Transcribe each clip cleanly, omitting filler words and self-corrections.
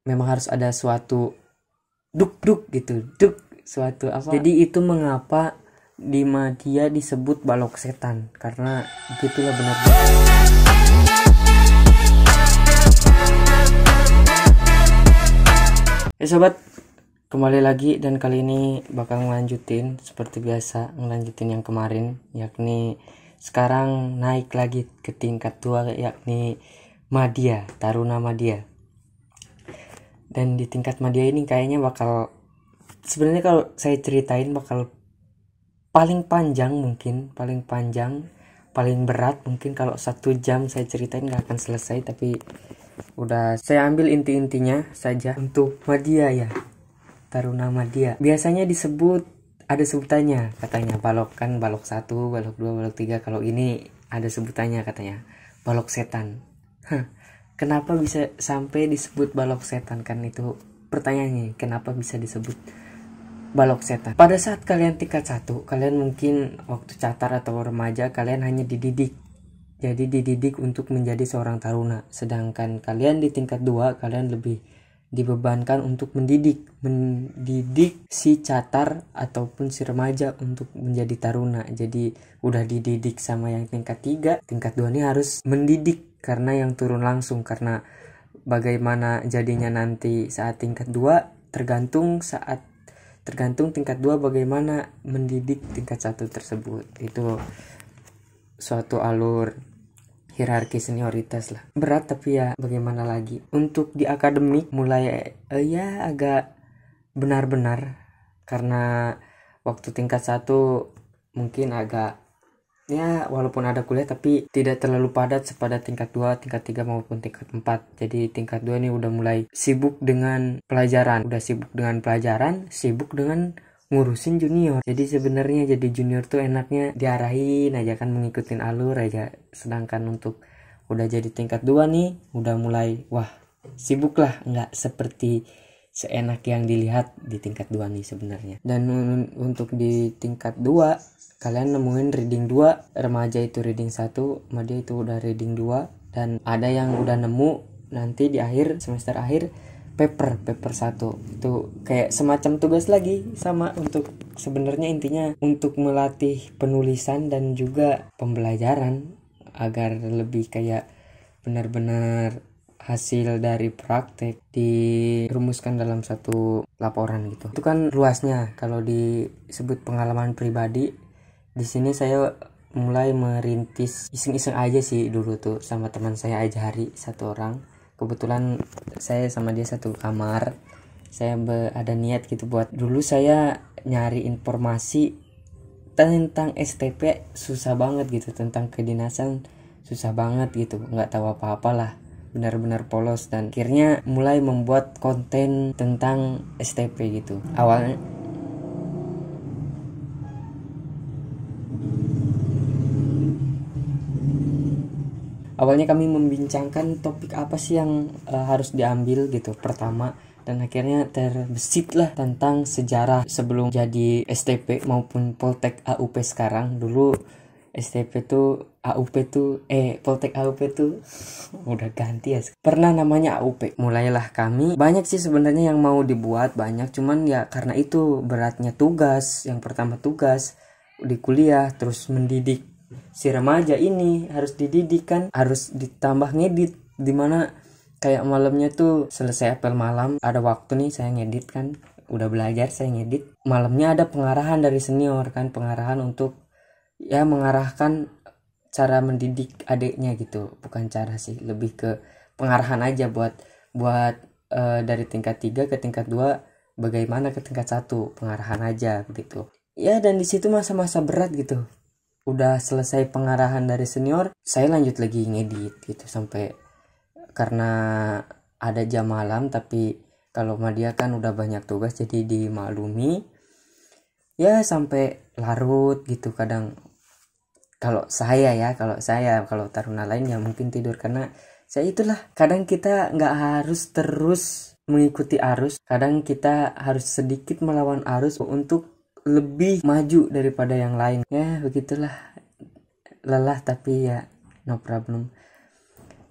memang harus ada suatu duk gitu, duk suatu apa. Jadi itu mengapa di media disebut balok setan, karena begitulah benar. Sobat, kembali lagi dan kali ini bakal ngelanjutin seperti biasa, ngelanjutin yang kemarin, yakni sekarang naik lagi ke tingkat 2, yakni Madya, Taruna Madya. Dan di tingkat Madya ini kayaknya bakal, sebenarnya kalau saya ceritain bakal paling panjang mungkin, paling berat mungkin. Kalau 1 jam saya ceritain gak akan selesai, tapi udah saya ambil inti-intinya saja untuk Madya ya, Taruna Madya. Biasanya disebut, ada sebutannya katanya, balok kan, balok 1, balok 2, balok 3. Kalau ini ada sebutannya katanya, balok setan. Kenapa bisa sampai disebut balok setan, kan itu pertanyaannya, kenapa bisa disebut balok setan? Pada saat kalian tingkat 1, kalian mungkin waktu catar atau remaja kalian hanya dididik. Jadi dididik untuk menjadi seorang taruna. Sedangkan kalian di tingkat 2 kalian lebih dibebankan untuk mendidik si catar ataupun si remaja untuk menjadi taruna. Jadi udah dididik sama yang tingkat 3, tingkat 2 ini harus mendidik karena yang turun langsung. Karena bagaimana jadinya nanti saat tingkat 2 tergantung tingkat 2 bagaimana mendidik tingkat 1 tersebut. Itu suatu alur hierarki senioritas lah. Berat tapi ya bagaimana lagi. Untuk di akademik mulai ya agak benar-benar, karena waktu tingkat 1 mungkin agak ya, walaupun ada kuliah tapi tidak terlalu padat sepada tingkat 2, tingkat 3 maupun tingkat 4. Jadi tingkat 2 ini udah mulai sibuk dengan pelajaran, sibuk dengan ngurusin junior. Jadi sebenarnya jadi junior tuh enaknya diarahin aja kan, mengikutin alur aja. Sedangkan untuk udah jadi tingkat 2 nih udah mulai wah sibuk lah, nggak seperti seenak yang dilihat di tingkat 2 nih sebenarnya. Dan untuk di tingkat 2 kalian nemuin reading 2, remaja itu reading 1, Madya itu udah reading 2, dan ada yang udah nemu nanti di akhir semester akhir paper 1. Itu kayak semacam tugas lagi, sama untuk sebenarnya intinya untuk melatih penulisan dan juga pembelajaran agar lebih kayak benar-benar hasil dari praktek dirumuskan dalam satu laporan gitu. Itu kan luasnya. Kalau disebut pengalaman pribadi, di sini saya mulai merintis iseng-iseng aja sih dulu tuh sama teman saya Ajhari, 1 orang. Kebetulan saya sama dia satu kamar. Saya ada niat gitu buat, dulu saya nyari informasi tentang STP susah banget gitu, tentang kedinasan susah banget gitu, nggak tahu apa-apa lah, benar-benar polos. Dan akhirnya mulai membuat konten tentang STP gitu. Awalnya kami membincangkan topik apa sih yang harus diambil gitu pertama, dan akhirnya terbesit lah tentang sejarah sebelum jadi STP maupun Poltek AUP sekarang. Dulu STP tuh Poltek AUP tuh udah ganti ya. Pernah namanya AUP. Mulailah kami, banyak sih sebenarnya yang mau dibuat, banyak, cuman ya karena itu beratnya tugas. Yang pertama tugas di kuliah, terus mendidik si remaja ini harus dididik kan, harus ditambah ngedit, dimana kayak malamnya tuh selesai apel malam, ada waktu nih saya ngedit kan, udah belajar saya ngedit, malamnya ada pengarahan dari senior kan, pengarahan untuk ya mengarahkan cara mendidik adiknya gitu. Bukan cara sih, lebih ke pengarahan aja buat dari tingkat 3 ke tingkat 2 bagaimana ke tingkat 1, pengarahan aja begitu ya. Dan di situ masa-masa berat gitu. Udah selesai pengarahan dari senior, saya lanjut lagi ngedit gitu, sampai karena ada jam malam. Tapi kalau Madya kan udah banyak tugas jadi dimaklumi ya, sampai larut gitu kadang. Kalau taruna lain ya mungkin tidur, karena saya itulah, kadang kita nggak harus terus mengikuti arus, kadang kita harus sedikit melawan arus untuk lebih maju daripada yang lain. Ya begitulah, lelah tapi ya no problem.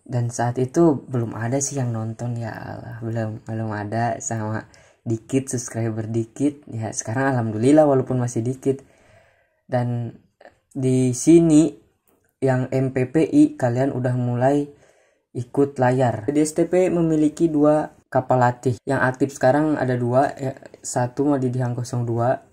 Dan saat itu belum ada sih yang nonton, ya Allah, belum ada, sama dikit subscriber dikit. Ya sekarang alhamdulillah walaupun masih dikit. Dan di sini yang MPPI kalian udah mulai ikut layar. Di STP memiliki 2 kapal latih. Yang aktif sekarang ada 2, ya, satu Madidihang 02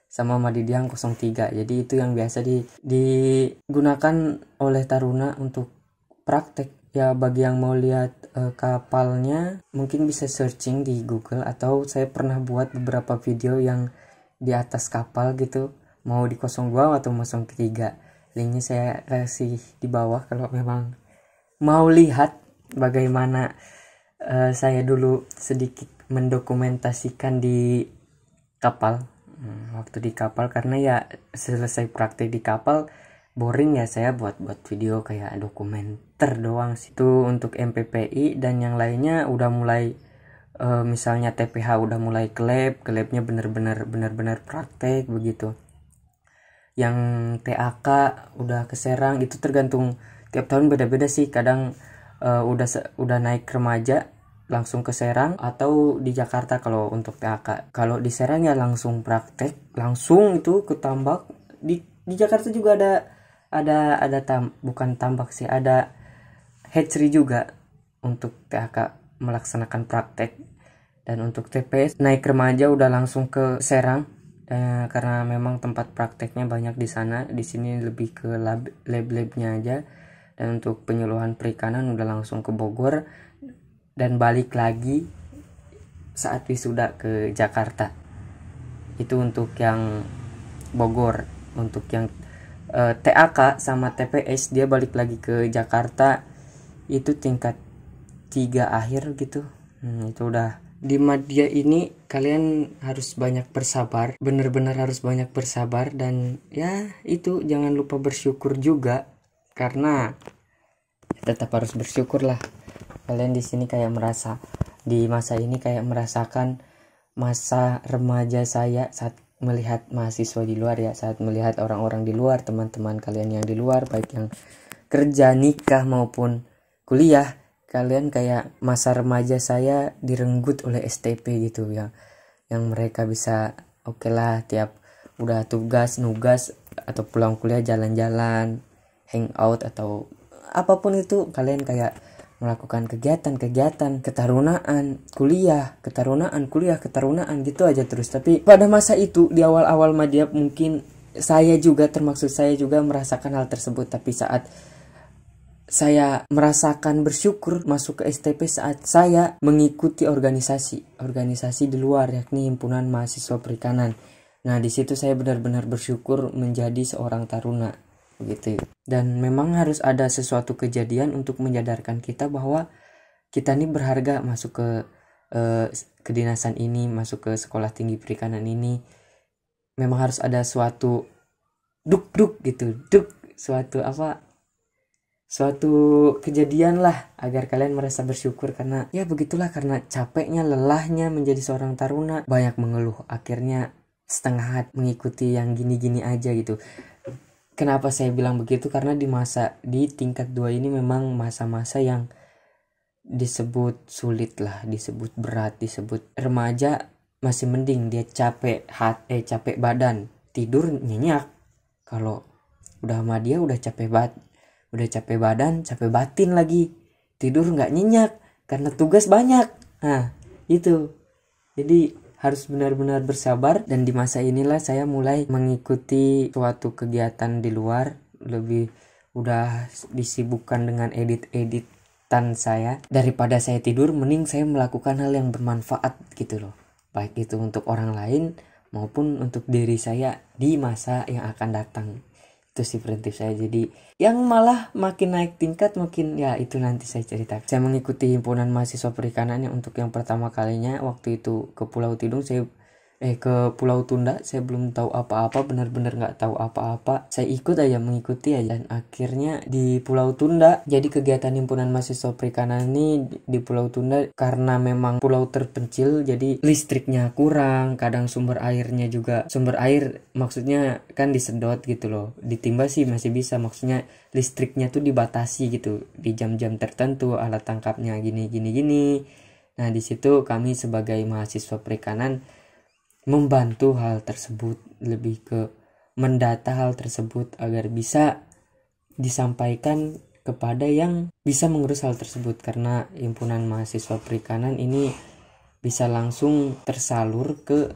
sama Madidihang 03. Jadi itu yang biasa digunakan oleh taruna untuk praktek. Ya bagi yang mau lihat kapalnya mungkin bisa searching di Google, atau saya pernah buat beberapa video yang di atas kapal gitu, mau di 02 atau 03. Linknya saya kasih di bawah kalau memang mau lihat bagaimana saya dulu sedikit mendokumentasikan di kapal. Waktu di kapal, karena ya selesai praktek di kapal boring ya, saya buat video kayak dokumenter doang sih. Itu untuk MPPI. Dan yang lainnya udah mulai misalnya TPH udah mulai ke labnya bener-bener praktek begitu. Yang TAK udah ke Serang, itu tergantung tiap tahun beda-beda sih. Kadang udah naik remaja langsung ke Serang, atau di Jakarta kalau untuk TAK. Kalau di Serang ya langsung praktek, langsung itu ke tambak. Di Jakarta juga bukan tambak sih, ada hatchery juga untuk TAK melaksanakan praktek. Dan untuk TPS naik remaja udah langsung ke Serang, karena memang tempat prakteknya banyak di sana. Di sini lebih ke lab-labnya aja. Dan untuk penyuluhan perikanan udah langsung ke Bogor, dan balik lagi saat wisuda ke Jakarta. Itu untuk yang Bogor. Untuk yang TAK sama TPS dia balik lagi ke Jakarta, itu tingkat 3 akhir gitu. Itu udah. Di Madya ini kalian harus banyak bersabar, bener-bener harus banyak bersabar. Dan ya itu, jangan lupa bersyukur juga, karena tetap harus bersyukur lah. Kalian di sini kayak merasa, di masa ini kayak merasakan masa remaja saya saat melihat mahasiswa di luar ya, saat melihat orang-orang di luar, teman-teman kalian yang di luar, baik yang kerja, nikah maupun kuliah. Kalian kayak masa remaja saya direnggut oleh STP gitu ya, yang mereka bisa oke lah tiap udah tugas nugas atau pulang kuliah jalan-jalan, hangout atau apapun itu, kalian kayak melakukan kegiatan ketarunaan, ketarunaan gitu aja terus. Tapi pada masa itu di awal-awal Madya, mungkin saya juga merasakan hal tersebut. Tapi saat saya merasakan bersyukur masuk ke STP saat saya mengikuti organisasi di luar, yakni Himpunan Mahasiswa Perikanan. Nah, di situ saya benar-benar bersyukur menjadi seorang taruna begitu. Dan memang harus ada sesuatu kejadian untuk menyadarkan kita bahwa kita ini berharga masuk ke kedinasan ini, masuk ke sekolah tinggi perikanan ini. Memang harus ada suatu suatu kejadian lah agar kalian merasa bersyukur. Karena ya begitulah, karena capeknya, lelahnya menjadi seorang taruna, banyak mengeluh, akhirnya setengah hati mengikuti yang gini-gini aja gitu. Kenapa saya bilang begitu? Karena di tingkat 2 ini memang masa-masa yang disebut sulit lah, disebut berat, disebut remaja masih mending, dia capek badan, tidur nyenyak. Kalau udah sama dia udah capek badan, capek batin lagi, tidur nggak nyenyak karena tugas banyak. Nah itu, jadi harus benar-benar bersabar. Dan di masa inilah saya mulai mengikuti suatu kegiatan di luar, lebih udah disibukkan dengan editan saya. Daripada saya tidur, mending saya melakukan hal yang bermanfaat gitu loh, baik itu untuk orang lain maupun untuk diri saya di masa yang akan datang. Itu sih prinsip saya. Jadi yang malah makin naik tingkat, makin ya itu nanti saya cerita. Saya mengikuti Himpunan Mahasiswa Perikanan yang untuk yang pertama kalinya waktu itu ke Pulau Tidung. Saya ke Pulau Tunda. Saya belum tahu apa-apa, benar-benar nggak tahu apa-apa. Saya ikut aja, mengikuti aja, dan akhirnya di Pulau Tunda. Jadi kegiatan himpunan mahasiswa perikanan ini di Pulau Tunda karena memang pulau terpencil, jadi listriknya kurang, kadang sumber airnya juga, sumber air maksudnya kan disedot gitu loh. Ditimba sih masih bisa, maksudnya listriknya tuh dibatasi gitu di jam-jam tertentu, alat tangkapnya gini. Nah, di situ kami sebagai mahasiswa perikanan membantu hal tersebut, lebih ke mendata hal tersebut agar bisa disampaikan kepada yang bisa mengurus hal tersebut, karena himpunan mahasiswa perikanan ini bisa langsung tersalur ke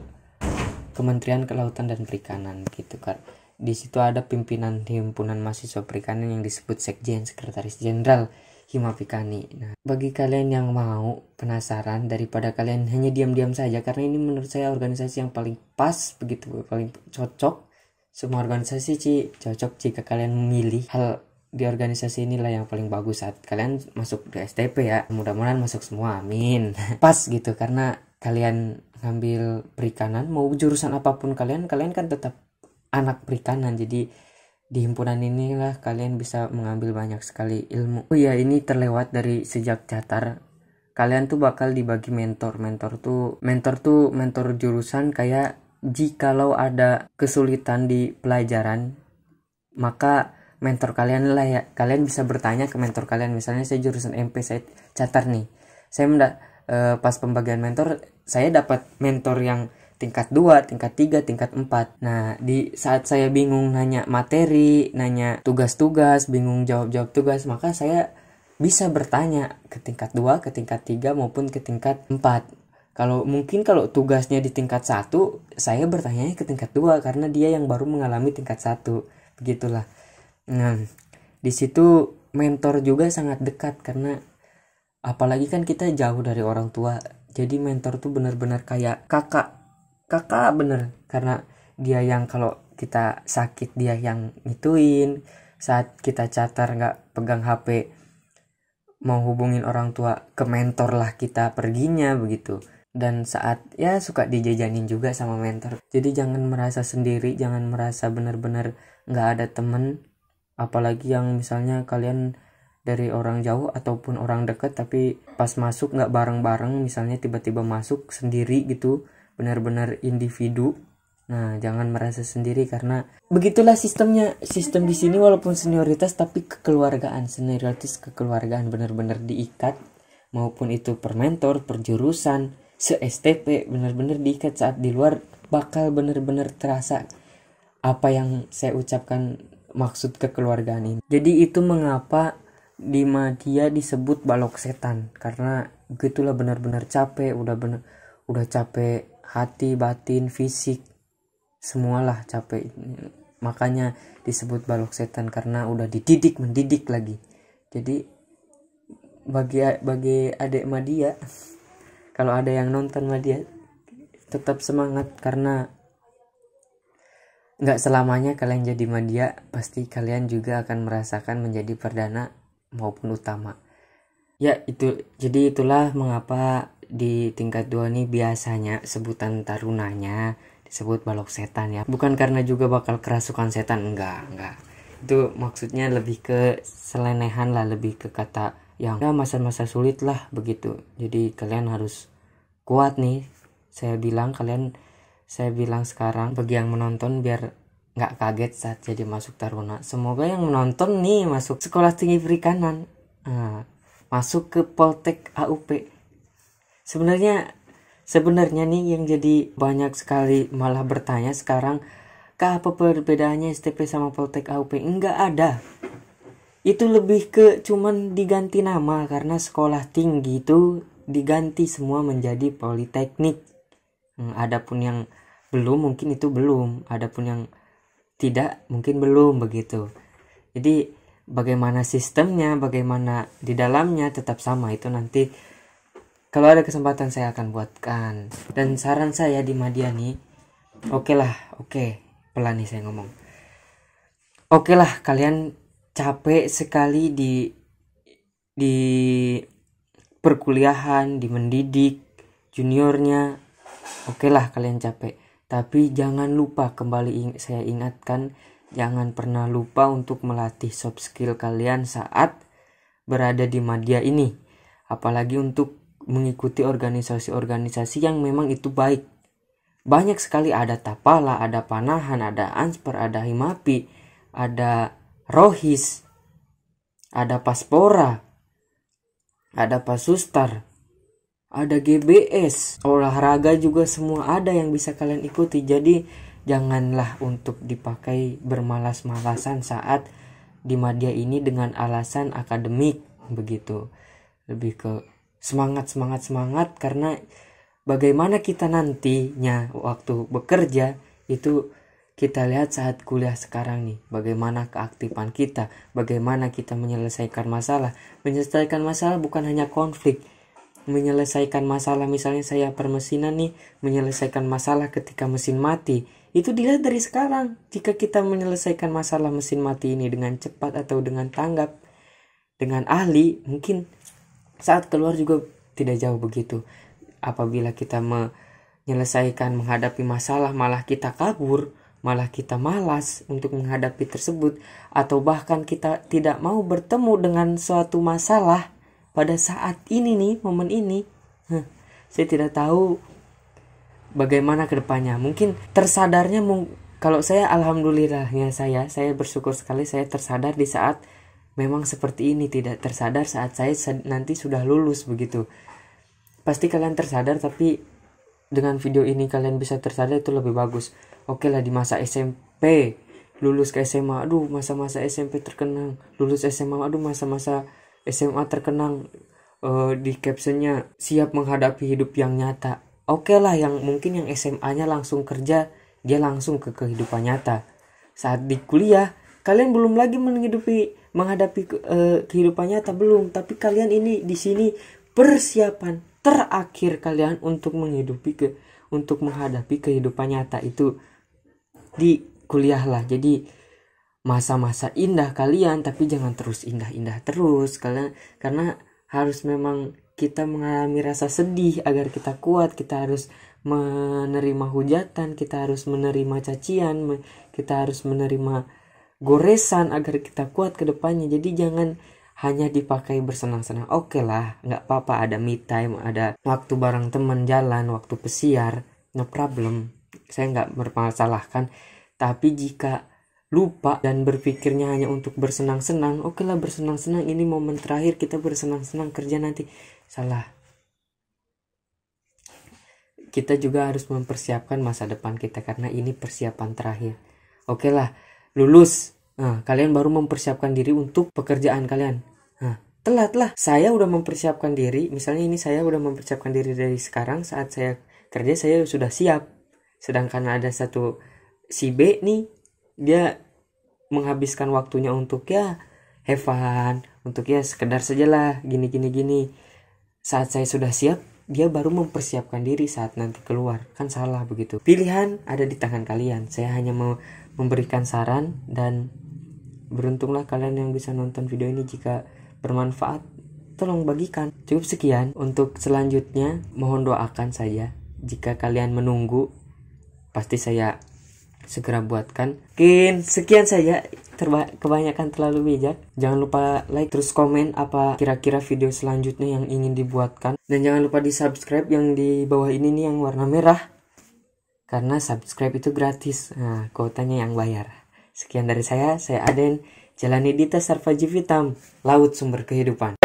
Kementerian Kelautan dan Perikanan gitu kan. Di situ ada pimpinan himpunan mahasiswa perikanan yang disebut Sekjen, Sekretaris Jenderal Himapikani. Nah, bagi kalian yang mau penasaran, daripada kalian hanya diam-diam saja, karena ini menurut saya organisasi yang paling pas begitu, paling cocok. Semua organisasi sih cocok jika kalian memilih hal di organisasi inilah yang paling bagus saat kalian masuk di STP ya. Mudah-mudahan masuk semua, amin. Pas gitu, karena kalian ngambil perikanan, mau jurusan apapun kalian kan tetap anak perikanan. Jadi di himpunan inilah kalian bisa mengambil banyak sekali ilmu. Oh iya, ini terlewat dari sejak catar. Kalian tuh bakal dibagi mentor. Mentor jurusan, kayak jikalau ada kesulitan di pelajaran, maka mentor kalian lah ya. Kalian bisa bertanya ke mentor kalian. Misalnya saya jurusan MP, saya catar nih. Saya pas pembagian mentor, saya dapat mentor yang tingkat 2, tingkat 3, tingkat 4. Nah, di saat saya bingung nanya materi, nanya tugas-tugas, bingung jawab-jawab tugas, maka saya bisa bertanya ke tingkat 2, ke tingkat 3, maupun ke tingkat 4. Kalau tugasnya di tingkat 1, saya bertanya ke tingkat 2 karena dia yang baru mengalami tingkat 1. Begitulah. Nah, di situ mentor juga sangat dekat, karena apalagi kan kita jauh dari orang tua. Jadi mentor tuh benar-benar kayak kakak bener, karena dia yang kalau kita sakit dia yang ngituin, saat kita catar nggak pegang HP mau hubungin orang tua, ke mentor lah kita perginya begitu. Dan saat ya suka dijajanin juga sama mentor. Jadi jangan merasa sendiri, jangan merasa benar-benar nggak ada temen, apalagi yang misalnya kalian dari orang jauh ataupun orang dekat tapi pas masuk nggak bareng-bareng, misalnya tiba-tiba masuk sendiri gitu, benar-benar individu. Nah, jangan merasa sendiri, karena begitulah sistemnya. Sistem di sini walaupun senioritas tapi kekeluargaan, senioritas kekeluargaan benar-benar diikat, maupun itu per mentor, per jurusan, se-STP, benar-benar diikat. Saat di luar bakal benar-benar terasa apa yang saya ucapkan, maksud kekeluargaan ini. Jadi itu mengapa di media disebut balok setan, karena begitulah, benar-benar capek, udah capek hati, batin, fisik, semualah capek. Makanya disebut balok setan, karena udah mendidik lagi. Jadi bagi adik Madia, kalau ada yang nonton Madia, tetap semangat, karena nggak selamanya kalian jadi Madia, pasti kalian juga akan merasakan menjadi perdana maupun utama. Ya itu, jadi itulah mengapa di tingkat 2 nih biasanya sebutan tarunanya disebut balok setan ya. Bukan karena juga bakal kerasukan setan, enggak. Itu maksudnya lebih ke selenehan lah, lebih ke kata yang ya masa-masa sulit lah begitu. Jadi kalian harus kuat nih. Saya bilang sekarang bagi yang menonton biar nggak kaget saat jadi masuk taruna. Semoga yang menonton nih masuk sekolah tinggi perikanan, masuk ke Poltek AUP. Sebenarnya nih yang jadi banyak sekali malah bertanya sekarang, apa perbedaannya STP sama Poltek AUP? Enggak ada. Itu lebih ke cuman diganti nama, karena sekolah tinggi itu diganti semua menjadi politeknik. Adapun yang belum mungkin itu belum, adapun yang tidak mungkin belum begitu. Jadi bagaimana sistemnya, bagaimana di dalamnya tetap sama, itu nanti kalau ada kesempatan saya akan buatkan. Dan saran saya di Madia nih, oke, pelan nih saya ngomong. Oke lah, kalian capek sekali di perkuliahan, di mendidik juniornya, Oke lah kalian capek, tapi jangan lupa, kembali saya ingatkan, jangan pernah lupa untuk melatih soft skill kalian saat berada di media ini. Apalagi untuk mengikuti organisasi-organisasi yang memang itu baik. Banyak sekali, ada Tapala, ada Panahan, ada Ansper, ada Himapi, ada Rohis, ada Paspora, ada Pasustar, ada GBS, olahraga juga, semua ada yang bisa kalian ikuti. Jadi janganlah untuk dipakai bermalas-malasan saat di media ini dengan alasan akademik begitu. Lebih ke semangat karena bagaimana kita nantinya waktu bekerja itu kita lihat saat kuliah sekarang nih, bagaimana keaktifan kita, bagaimana kita menyelesaikan masalah. Menyelesaikan masalah bukan hanya konflik, menyelesaikan masalah, misalnya saya permesinan nih, menyelesaikan masalah ketika mesin mati, itu dilihat dari sekarang. Jika kita menyelesaikan masalah mesin mati ini dengan cepat atau dengan tanggap, dengan ahli, mungkin saat keluar juga tidak jauh begitu. Apabila kita menyelesaikan menghadapi masalah malah kita kabur, malah kita malas untuk menghadapi tersebut, atau bahkan kita tidak mau bertemu dengan suatu masalah pada saat ini nih, momen ini, saya tidak tahu bagaimana kedepannya. Mungkin tersadarnya, kalau saya alhamdulillahnya saya bersyukur sekali saya tersadar di saat memang seperti ini, tidak tersadar saat saya nanti sudah lulus begitu. Pasti kalian tersadar, tapi dengan video ini kalian bisa tersadar, itu lebih bagus. Oke lah, di masa SMP lulus ke SMA, aduh masa-masa SMP terkenang, lulus SMA, aduh masa-masa SMA terkenang, di captionnya siap menghadapi hidup yang nyata. Oke lah, yang mungkin yang SMA-nya langsung kerja, dia langsung ke kehidupan nyata. Saat di kuliah kalian belum lagi menghadapi kehidupan nyata, belum, tapi kalian ini di sini persiapan terakhir kalian untuk untuk menghadapi kehidupan nyata itu di kuliah lah. Jadi masa-masa indah kalian, tapi jangan terus indah-indah terus kalian, karena harus memang kita mengalami rasa sedih agar kita kuat. Kita harus menerima hujatan, kita harus menerima cacian, kita harus menerima goresan agar kita kuat ke depannya. Jadi jangan hanya dipakai bersenang-senang. Oke lah, nggak apa-apa, ada me time, ada waktu bareng teman jalan, waktu pesiar, no problem, saya nggak bermasalahkan. Tapi jika lupa dan berpikirnya hanya untuk bersenang-senang, oke lah bersenang-senang, ini momen terakhir kita bersenang-senang, kerja nanti, salah. Kita juga harus mempersiapkan masa depan kita, karena ini persiapan terakhir. Oke lah, lulus, kalian baru mempersiapkan diri untuk pekerjaan kalian. Telat lah. Saya udah mempersiapkan diri, misalnya ini saya udah mempersiapkan diri dari sekarang, saat saya kerja saya sudah siap. Sedangkan ada satu si B nih, dia menghabiskan waktunya untuk ya have fun, untuk ya sekedar sajalah gini. Saat saya sudah siap, dia baru mempersiapkan diri saat nanti keluar. Kan salah begitu. Pilihan ada di tangan kalian. Saya hanya mau memberikan saran, dan beruntunglah kalian yang bisa nonton video ini. Jika bermanfaat, tolong bagikan. Cukup sekian untuk selanjutnya, mohon doakan saja. Jika kalian menunggu, pasti saya segera buatkan. Mungkin sekian saja, kebanyakan terlalu bijak. Jangan lupa like, terus komen apa kira-kira video selanjutnya yang ingin dibuatkan, dan jangan lupa di subscribe yang di bawah ini nih, yang warna merah, karena subscribe itu gratis. Nah, kuotanya yang bayar. Sekian dari saya Aden. Jalani Dita Sarfaji Vitam, laut sumber kehidupan.